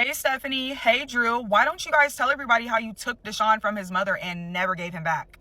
Hey Stephanie, hey Drew, why don't you guys tell everybody how you took Deshaun from his mother and never gave him back?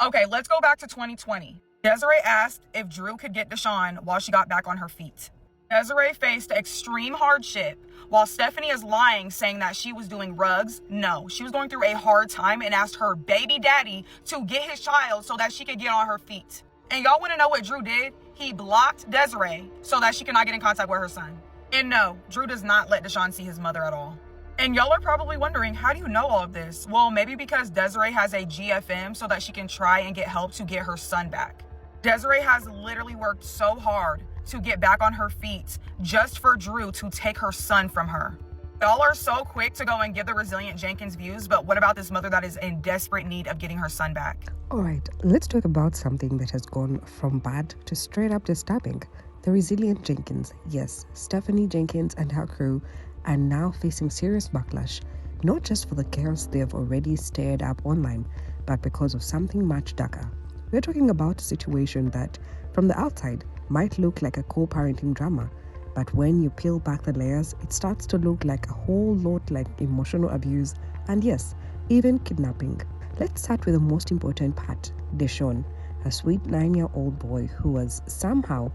Okay, let's go back to 2020. Desiree asked if Drew could get Deshaun while she got back on her feet. Desiree faced extreme hardship while Stephanie is lying, saying that she was doing rugs. No, she was going through a hard time and asked her baby daddy to get his child so that she could get on her feet. And y'all want to know what Drew did? He blocked Desiree so that she could not get in contact with her son. And no, Drew does not let Deshaun see his mother at all. And y'all are probably wondering, how do you know all of this? Well, maybe because Desiree has a GFM so that she can try and get help to get her son back. Desiree has literally worked so hard to get back on her feet just for Drew to take her son from her. Y'all are so quick to go and give the Resilient Jenkins views, but what about this mother that is in desperate need of getting her son back? Alright, let's talk about something that has gone from bad to straight up disturbing. The Resilient Jenkins. Yes, Stephanie Jenkins and her crew are now facing serious backlash, not just for the chaos they have already stirred up online, but because of something much darker. We're talking about a situation that, from the outside, might look like a co-parenting drama, but when you peel back the layers, it starts to look like a whole lot like emotional abuse and yes, even kidnapping. Let's start with the most important part, Deshaun, a sweet 9-year-old boy who was somehow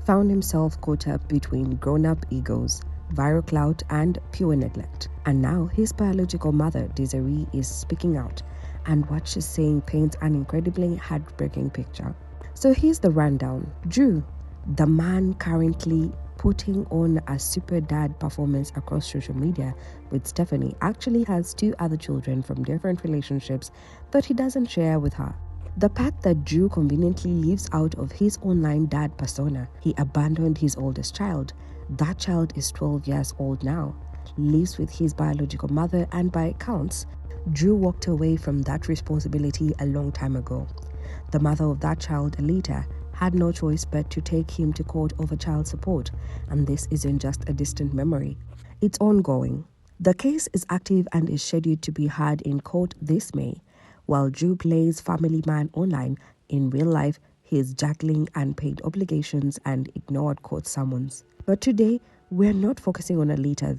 found himself caught up between grown-up egos, viral clout and pure neglect. And now his biological mother, Desiree, is speaking out, and what she's saying paints an incredibly heartbreaking picture. So here's the rundown. Drew, the man currently putting on a super dad performance across social media with Stephanie, actually has 2 other children from different relationships that he doesn't share with her. The part that Drew conveniently leaves out of his online dad persona, he abandoned his oldest child. That child is 12 years old now, lives with his biological mother, and by accounts, Drew walked away from that responsibility a long time ago. The mother of that child, Alita, had no choice but to take him to court over child support, and this isn't just a distant memory. It's ongoing. The case is active and is scheduled to be heard in court this May. While Drew plays family man online, in real life, he is juggling unpaid obligations and ignored court summons. But today, we're not focusing on Alita,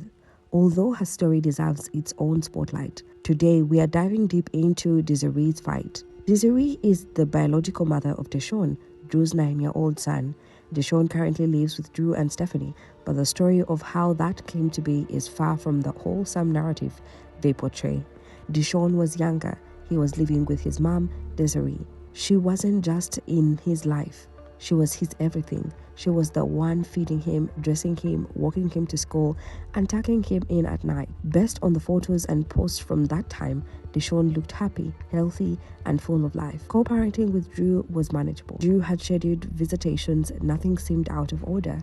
although her story deserves its own spotlight. Today, we are diving deep into Desiree's fight. Desiree is the biological mother of Deshaun, Drew's 9-year-old son. Deshaun currently lives with Drew and Stephanie, but the story of how that came to be is far from the wholesome narrative they portray. Deshaun was younger. He was living with his mom, Desiree. She wasn't just in his life. She was his everything. She was the one feeding him, dressing him, walking him to school, and tucking him in at night. Based on the photos and posts from that time, Deshaun looked happy, healthy, and full of life. Co-parenting with Drew was manageable. Drew had scheduled visitations, nothing seemed out of order.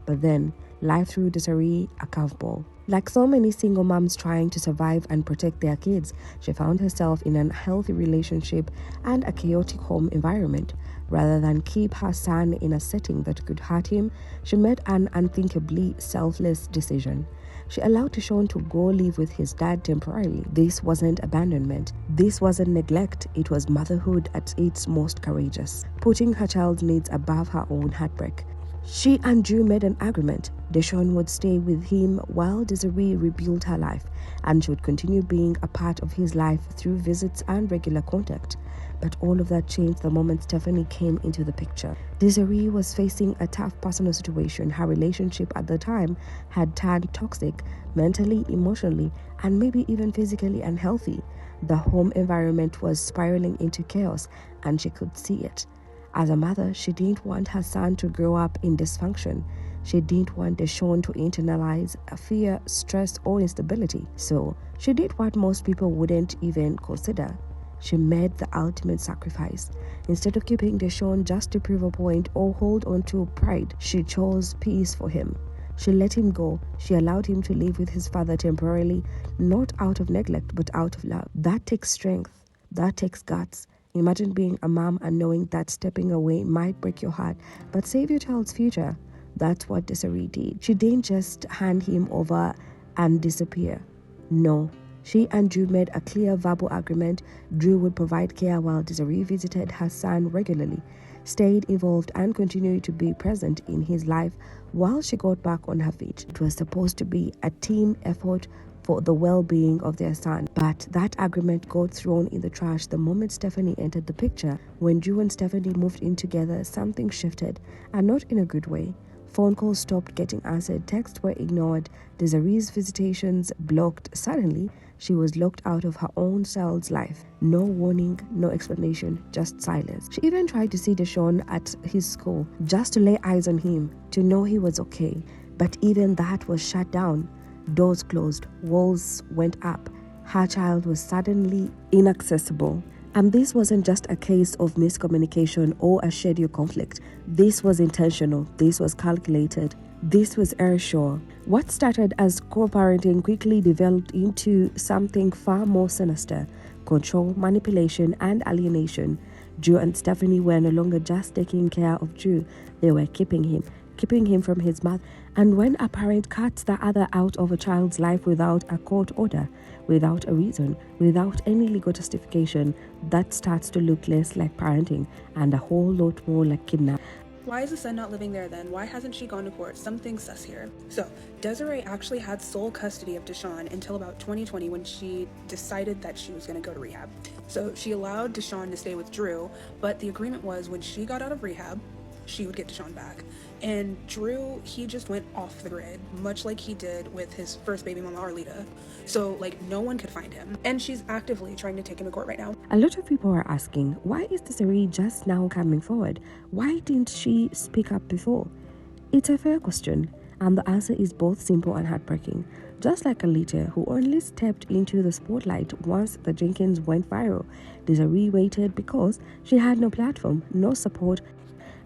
But then, life threw Desiree a curveball. Like so many single moms trying to survive and protect their kids, she found herself in an unhealthy relationship and a chaotic home environment. Rather than keep her son in a setting that could hurt him, she made an unthinkably selfless decision. She allowed Deshaun to go live with his dad temporarily. This wasn't abandonment. This wasn't neglect. It was motherhood at its most courageous, putting her child's needs above her own heartbreak. She and Drew made an agreement. Deshaun would stay with him while Desiree rebuilt her life, and she would continue being a part of his life through visits and regular contact. But all of that changed the moment Stephanie came into the picture. Desiree was facing a tough personal situation. Her relationship at the time had turned toxic, mentally, emotionally, and maybe even physically unhealthy. The home environment was spiraling into chaos, and she could see it. As a mother, she didn't want her son to grow up in dysfunction. She didn't want Deshaun to internalize a fear, stress, or instability. So, she did what most people wouldn't even consider. She made the ultimate sacrifice. Instead of keeping Deshaun just to prove a point or hold on to pride, she chose peace for him. She let him go. She allowed him to live with his father temporarily, not out of neglect, but out of love. That takes strength. That takes guts. Imagine being a mom and knowing that stepping away might break your heart, but save your child's future. That's what Desiree did. She didn't just hand him over and disappear. No. She and Drew made a clear verbal agreement. Drew would provide care while Desiree visited her son regularly, stayed involved, and continued to be present in his life while she got back on her feet. It was supposed to be a team effort, for the well-being of their son. But that agreement got thrown in the trash the moment Stephanie entered the picture. When Drew and Stephanie moved in together, something shifted, and not in a good way. Phone calls stopped getting answered, texts were ignored, Desiree's visitations blocked. Suddenly, she was locked out of her own child's life. No warning, no explanation, just silence. She even tried to see Deshaun at his school, just to lay eyes on him, to know he was okay. But even that was shut down. Doors closed, walls went up. Her child was suddenly inaccessible. And this wasn't just a case of miscommunication or a schedule conflict. This was intentional. This was calculated. This was airsure. What started as co-parenting quickly developed into something far more sinister: control, manipulation, and alienation. Drew and Stephanie were no longer just taking care of Drew. They were keeping him from his mother. And when a parent cuts the other out of a child's life without a court order, without a reason, without any legal justification, that starts to look less like parenting and a whole lot more like kidnapping. Why is the son not living there then? Why hasn't she gone to court? Something's sus here. So, Desiree actually had sole custody of Deshaun until about 2020 when she decided that she was going to go to rehab. So, she allowed Deshaun to stay with Drew, but the agreement was when she got out of rehab, she would get Deshaun back. And Drew, he just went off the grid, much like he did with his first baby mama, Arlita. So, like, no one could find him. And she's actively trying to take him to court right now. A lot of people are asking, why is Desiree just now coming forward? Why didn't she speak up before? It's a fair question, and the answer is both simple and heartbreaking. Just like Alita, who only stepped into the spotlight once the Jenkins went viral, Desiree waited because she had no platform, no support,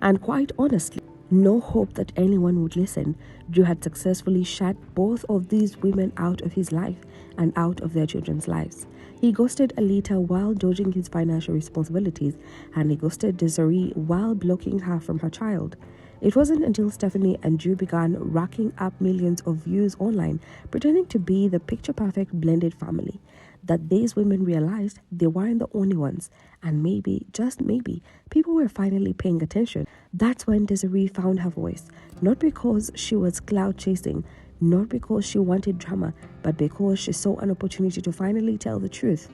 and quite honestly, no hope that anyone would listen. Drew had successfully shut both of these women out of his life and out of their children's lives. He ghosted Alita while dodging his financial responsibilities, and he ghosted Desiree while blocking her from her child. It wasn't until Stephanie and Drew began racking up millions of views online, pretending to be the picture-perfect blended family, that these women realized they weren't the only ones, and maybe, just maybe, people were finally paying attention. That's when Desiree found her voice, not because she was cloud chasing, not because she wanted drama, but because she saw an opportunity to finally tell the truth.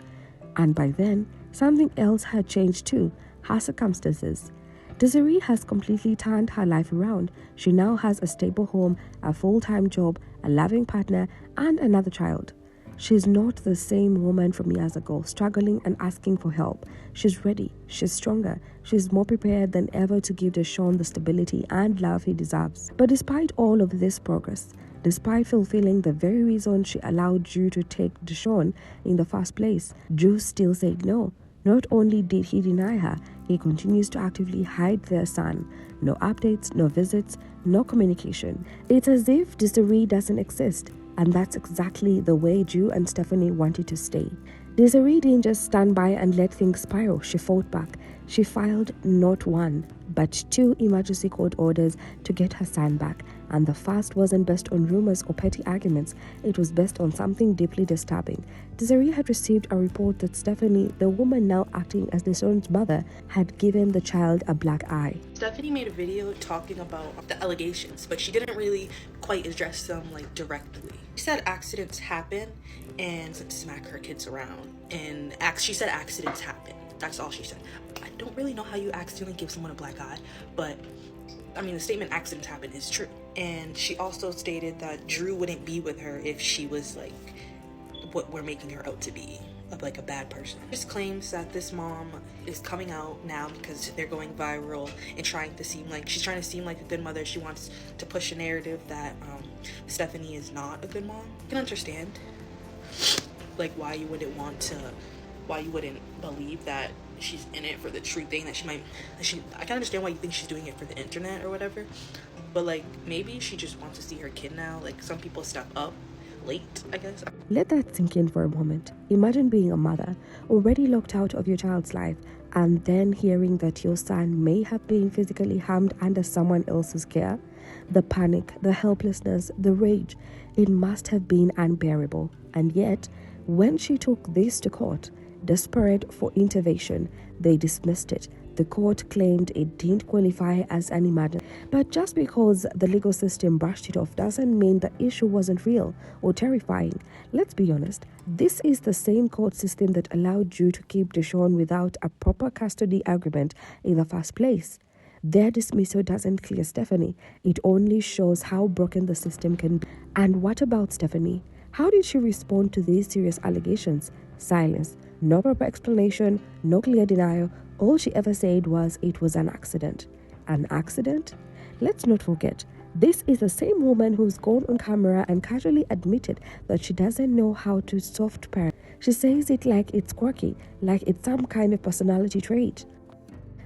And by then, something else had changed too, her circumstances. Desiree has completely turned her life around. She now has a stable home, a full-time job, a loving partner, and another child. She's not the same woman from years ago, struggling and asking for help. She's ready, she's stronger, she's more prepared than ever to give Deshaun the stability and love he deserves. But despite all of this progress, despite fulfilling the very reason she allowed Drew to take Deshaun in the first place, Drew still said no. Not only did he deny her, he continues to actively hide their son. No updates, no visits, no communication. It's as if Desiree doesn't exist. And that's exactly the way Drew and Stephanie wanted to stay. Desiree didn't just stand by and let things spiral. She fought back. She filed not one, but 2 emergency court orders to get her son back. And the first wasn't based on rumors or petty arguments. It was based on something deeply disturbing. Desiree had received a report that Stephanie, the woman now acting as Deshaun's mother, had given the child a black eye. Stephanie made a video talking about the allegations, but she didn't really quite address them directly. She said accidents happen and smack her kids around. And she said accidents happen. That's all she said. I don't really know how you accidentally give someone a black eye, but I mean, the statement accidents happen is true. And she also stated that Drew wouldn't be with her if she was what we're making her out to be, a bad person. Just claims that this mom is coming out now because they're going viral and she's trying to seem like a good mother. She wants to push a narrative that Stephanie is not a good mom. I can understand why you wouldn't believe that she's in it for the true thing, I can understand why you think she's doing it for the internet or whatever, but maybe she just wants to see her kid now. Some people step up late, I guess. Let that sink in for a moment. Imagine being a mother, already locked out of your child's life, and then hearing that your son may have been physically harmed under someone else's care. The panic, the helplessness, the rage, it must have been unbearable. And yet, when she took this to court, desperate for intervention, they dismissed it. The court claimed it didn't qualify as an emergency. But just because the legal system brushed it off doesn't mean the issue wasn't real or terrifying. Let's be honest, this is the same court system that allowed Drew to keep Deshaun without a proper custody agreement in the first place. Their dismissal doesn't clear Stephanie. It only shows how broken the system can be. And what about Stephanie? How did she respond to these serious allegations? Silence. No proper explanation, no clear denial. All she ever said was it was an accident. An accident? Let's not forget, this is the same woman who's gone on camera and casually admitted that she doesn't know how to soft parent. She says it like it's quirky, like it's some kind of personality trait.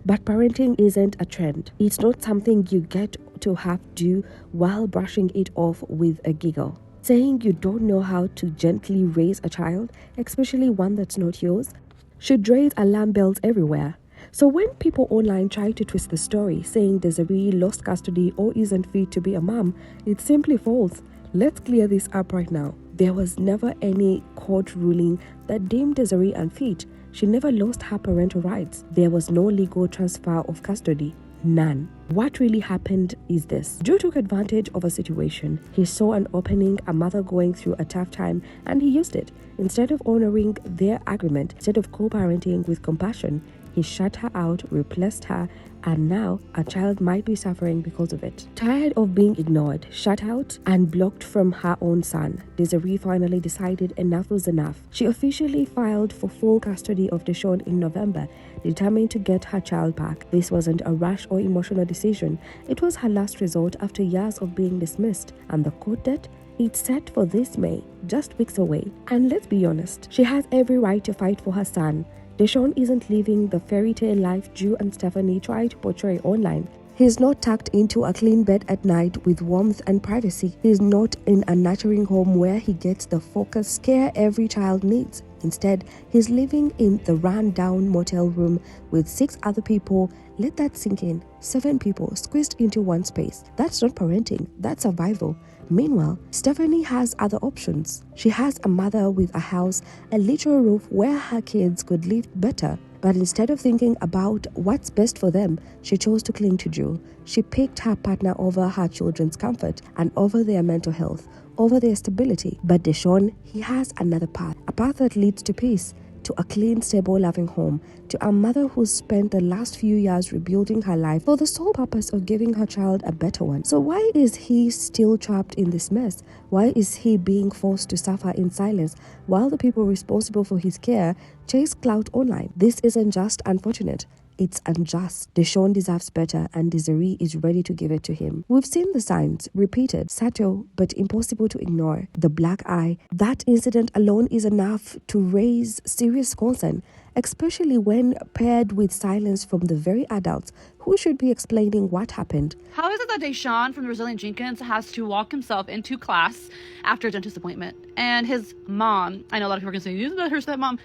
But parenting isn't a trend. It's not something you get to have do while brushing it off with a giggle. Saying you don't know how to gently raise a child, especially one that's not yours, should raise alarm bells everywhere. So when people online try to twist the story, saying Desiree lost custody or isn't fit to be a mom, it's simply false. Let's clear this up right now. There was never any court ruling that deemed Desiree unfit. She never lost her parental rights. There was no legal transfer of custody. None. What really happened is this. Drew took advantage of a situation. He saw an opening, a mother going through a tough time, and he used it. Instead of honoring their agreement, instead of co-parenting with compassion, he shut her out, replaced her, and now a child might be suffering because of it. Tired of being ignored, shut out, and blocked from her own son, Desiree finally decided enough was enough. She officially filed for full custody of Deshaun in November, determined to get her child back. This wasn't a rash or emotional decision. It was her last resort after years of being dismissed, and the court date? It's set for this May, just weeks away. And let's be honest, she has every right to fight for her son. Deshaun isn't living the fairy tale life Drew and Stephanie try to portray online. He's not tucked into a clean bed at night with warmth and privacy. He's not in a nurturing home where he gets the focused care every child needs. Instead, he's living in the run-down motel room with 6 other people. Let that sink in. 7 people squeezed into one space. That's not parenting, that's survival. Meanwhile, Stephanie has other options. She has a mother with a house, a literal roof where her kids could live better. But instead of thinking about what's best for them, she chose to cling to Drew. She picked her partner over her children's comfort and over their mental health, over their stability. But Deshaun, he has another path, a path that leads to peace, to a clean, stable, loving home, to a mother who's spent the last few years rebuilding her life for the sole purpose of giving her child a better one. So why is he still trapped in this mess? Why is he being forced to suffer in silence while the people responsible for his care chase clout online? This isn't just unfortunate. It's unjust. Deshaun deserves better, and Desiree is ready to give it to him. We've seen the signs, repeated, subtle, but impossible to ignore. The black eye. That incident alone is enough to raise serious concern, especially when paired with silence from the very adults who should be explaining what happened. How is it that Deshaun from the Resilient Jenkins has to walk himself into class after a dentist appointment? And his mom, I know a lot of people are going to say, isn't that her stepmom?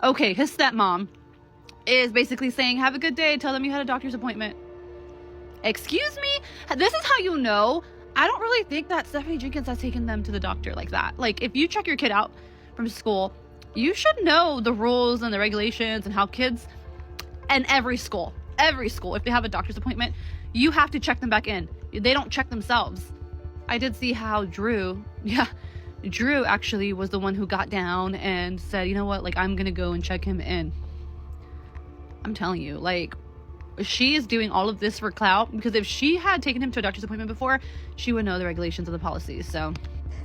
Okay, his stepmom is basically saying, have a good day, tell them you had a doctor's appointment. Excuse me? This is how you know. I don't really think that Stephanie Jenkins has taken them to the doctor like that. Like, if you check your kid out from school, you should know the rules and the regulations and how kids, and every school, if they have a doctor's appointment, you have to check them back in. They don't check themselves. I did see how Drew actually was the one who got down and said, you know what, like, I'm gonna go and check him in. I'm telling you, like, she is doing all of this for clout, because if she had taken him to a doctor's appointment before, she would know the regulations of the policies. So,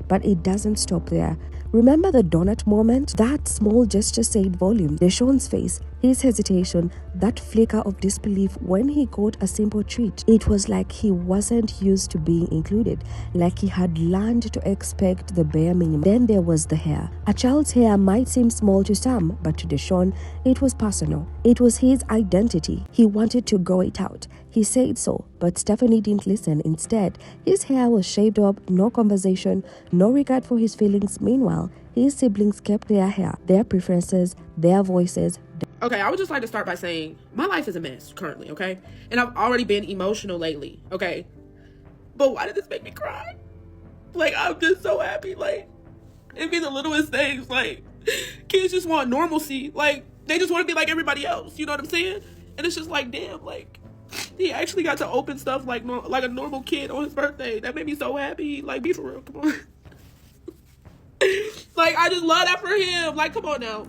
but it doesn't stop there. Remember the donut moment? That small gesture said volume. Deshaun's face, his hesitation, that flicker of disbelief when he got a simple treat. It was like he wasn't used to being included, like he had learned to expect the bare minimum. Then there was the hair. A child's hair might seem small to some, but to Deshaun, it was personal. It was his identity. He wanted to grow it out. He said so, but Stephanie didn't listen. Instead, his hair was shaved up, no conversation, no regard for his feelings. Meanwhile, his siblings kept their hair, their preferences, their voices. Okay, I would just like to start by saying my life is a mess currently, okay? And I've already been emotional lately, okay? But why did this make me cry? Like, I'm just so happy. Like, it be the littlest things. Like, kids just want normalcy. Like, they just want to be like everybody else. You know what I'm saying? And it's just like, damn, like, he actually got to open stuff like a normal kid on his birthday. That made me so happy. Like, be for real, come on. Like, I just love that for him. Like, come on now.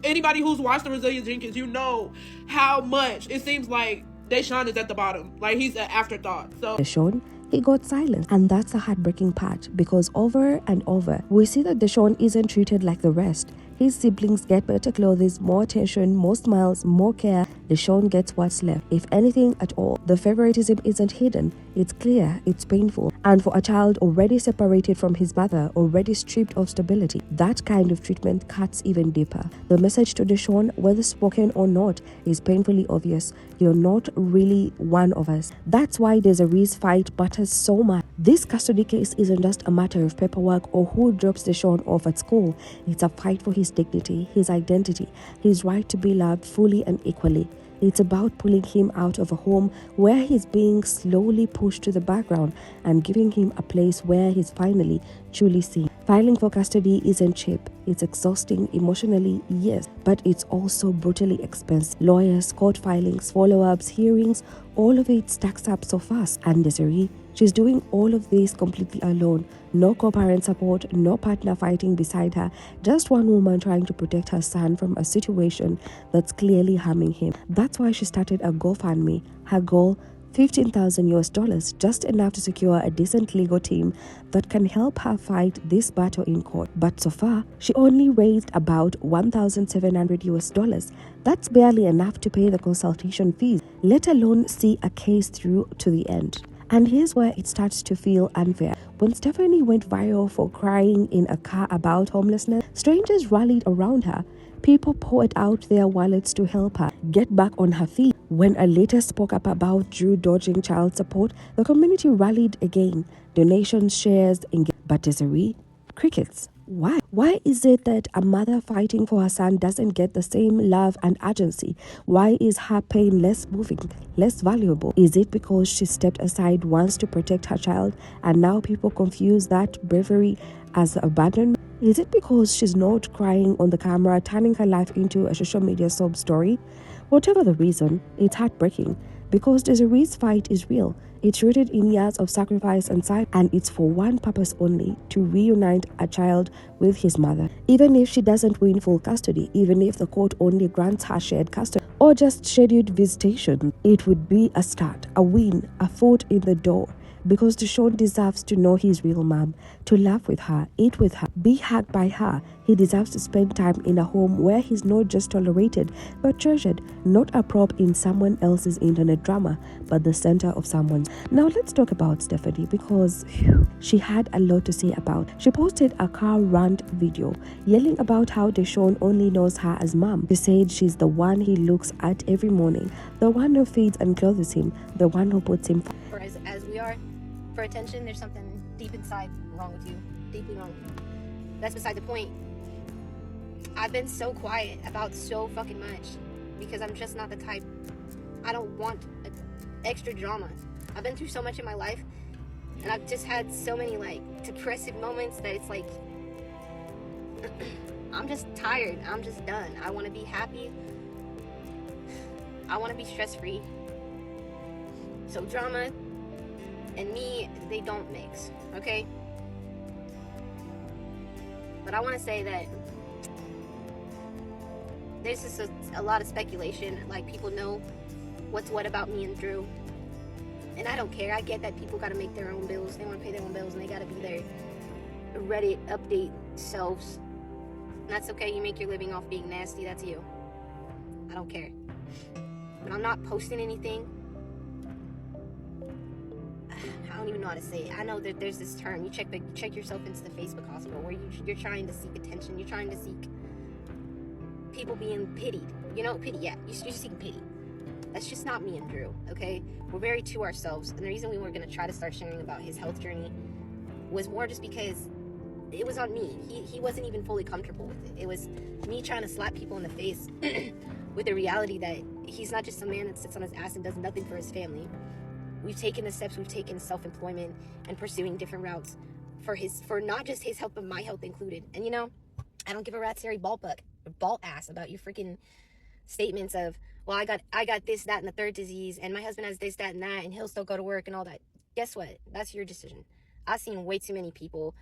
Anybody who's watched the Resilient Jenkins, you know how much it seems like Deshaun is at the bottom. Like, he's an afterthought. So Deshaun, he got silence, and that's the heartbreaking part, because over and over we see that Deshaun isn't treated like the rest. His siblings get better clothes, more attention, more smiles, more care. Deshaun gets what's left, if anything at all. The favoritism isn't hidden. It's clear, it's painful. And for a child already separated from his mother, already stripped of stability, that kind of treatment cuts even deeper. The message to Deshaun, whether spoken or not, is painfully obvious. You're not really one of us. That's why Desiree's fight matters so much. This custody case isn't just a matter of paperwork or who drops Deshaun off at school. It's a fight for his dignity, his identity, his right to be loved fully and equally. It's about pulling him out of a home where he's being slowly pushed to the background and giving him a place where he's finally truly seen. Filing for custody isn't cheap. It's exhausting emotionally, yes, but it's also brutally expensive. Lawyers, court filings, follow-ups, hearings, all of it stacks up so fast. And Desiree, she's doing all of this completely alone. No co-parent support, no partner fighting beside her, just one woman trying to protect her son from a situation that's clearly harming him. That's why she started a GoFundMe. Her goal, $15,000, just enough to secure a decent legal team that can help her fight this battle in court. But so far, she only raised about $1,700. That's barely enough to pay the consultation fees, let alone see a case through to the end. And here's where it starts to feel unfair. When Stephanie went viral for crying in a car about homelessness, strangers rallied around her. People poured out their wallets to help her get back on her feet. When Aleta spoke up about Drew dodging child support, the community rallied again. Donations, shares, but Desiree, crickets. Why? Why is it that a mother fighting for her son doesn't get the same love and urgency? Why is her pain less moving, less valuable? Is it because she stepped aside once to protect her child and now people confuse that bravery as abandonment? Is it because she's not crying on the camera, turning her life into a social media sob story? Whatever the reason, it's heartbreaking because Desiree's fight is real. It's rooted in years of sacrifice and silence, and it's for one purpose only: to reunite a child with his mother. Even if she doesn't win full custody, even if the court only grants her shared custody or just scheduled visitation, it would be a start, a win, a foot in the door. Because Deshaun deserves to know his real mom, to laugh with her, eat with her, be hugged by her. He deserves to spend time in a home where he's not just tolerated, but treasured, not a prop in someone else's internet drama, but the center of someone's. Now let's talk about Stephanie, because she had a lot to say about. She posted a car rant video, yelling about how Deshaun only knows her as mom. She said she's the one he looks at every morning, the one who feeds and clothes him, the one who puts him Or as we are for attention, there's something deep inside wrong with you, deeply wrong. That's beside the point. I've been so quiet about so fucking much because I'm just not the type. I don't want extra drama. I've been through so much in my life, and I've just had so many like depressive moments that it's like I'm just tired. I'm just done. I want to be happy. I want to be stress-free. So drama and me, they don't mix, okay? But I want to say that there's just a lot of speculation. Like, people know what's what about me and Drew. And I don't care. I get that people got to make their own bills. They want to pay their own bills, and they got to be their Reddit update selves. And that's okay. You make your living off being nasty. That's you. I don't care. But I'm not posting anything. I don't even know how to say it. I know that there's this term. You check yourself into the Facebook hospital where you're trying to seek attention. You're trying to seek people being pitied. You know, pity. Yeah, you're seeking pity. That's just not me and Drew, okay? We're very to ourselves. And the reason we were going to try to start sharing about his health journey was more just because it was on me. He wasn't even fully comfortable with it. It was me trying to slap people in the face with the reality that he's not just a man that sits on his ass and does nothing for his family. We've taken the steps, we've taken self-employment and pursuing different routes for not just his health, but my health included. And you know, I don't give a rat's hairy ball ass about your freaking statements of, well, I got this, that, and the third disease, and my husband has this, that, and that, and he'll still go to work and all that. Guess what? That's your decision. I've seen way too many people,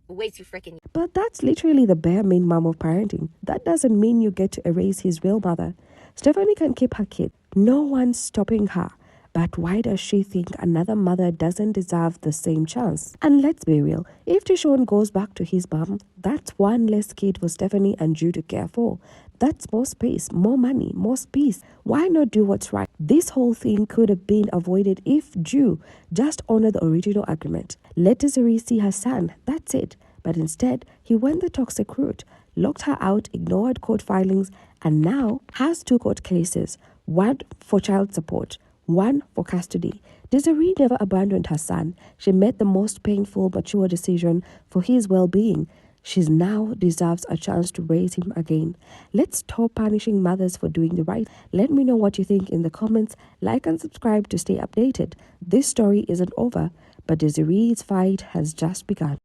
way too freaking. But that's literally the bare minimum of parenting. That doesn't mean you get to erase his real mother. Stephanie can keep her kid. No one's stopping her. But why does she think another mother doesn't deserve the same chance? And let's be real, if Deshaun goes back to his mom, that's one less kid for Stephanie and Drew to care for. That's more space, more money, more space. Why not do what's right? This whole thing could have been avoided if Drew just honored the original agreement. Let Desiree see her son, that's it. But instead, he went the toxic route, locked her out, ignored court filings, and now has 2 court cases, one for child support, one for custody. Desiree never abandoned her son. She made the most painful, mature decision for his well-being. She now deserves a chance to raise him again. Let's stop punishing mothers for doing the right. Let me know what you think in the comments. Like and subscribe to stay updated. This story isn't over, but Desiree's fight has just begun.